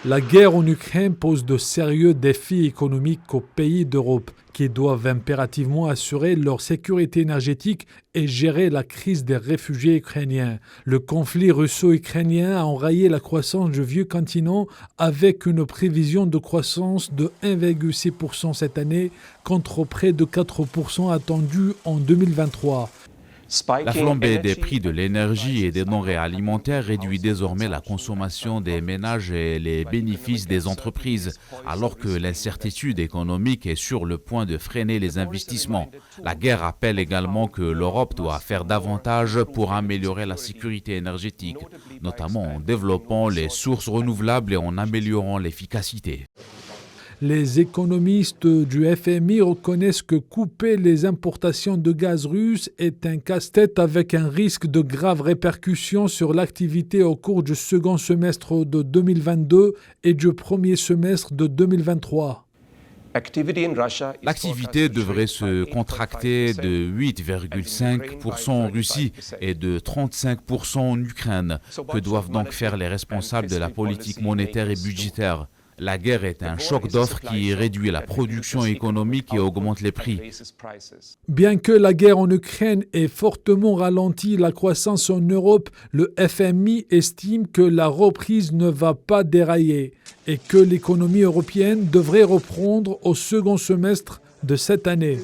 La guerre en Ukraine pose de sérieux défis économiques aux pays d'Europe qui doivent impérativement assurer leur sécurité énergétique et gérer la crise des réfugiés ukrainiens. Le conflit russo-ukrainien a enrayé la croissance du vieux continent avec une prévision de croissance de 1,6% cette année contre près de 4% attendu en 2023. La flambée des prix de l'énergie et des denrées alimentaires réduit désormais la consommation des ménages et les bénéfices des entreprises, alors que l'incertitude économique est sur le point de freiner les investissements. La guerre rappelle également que l'Europe doit faire davantage pour améliorer la sécurité énergétique, notamment en développant les sources renouvelables et en améliorant l'efficacité. Les économistes du FMI reconnaissent que couper les importations de gaz russe est un casse-tête avec un risque de graves répercussions sur l'activité au cours du second semestre de 2022 et du premier semestre de 2023. L'activité devrait se contracter de 8,5% en Russie et de 35% en Ukraine. Que doivent donc faire les responsables de la politique monétaire et budgétaire ? La guerre est un choc d'offres qui réduit la production économique et augmente les prix. Bien que la guerre en Ukraine ait fortement ralenti la croissance en Europe, le FMI estime que la reprise ne va pas dérailler et que l'économie européenne devrait reprendre au second semestre de cette année.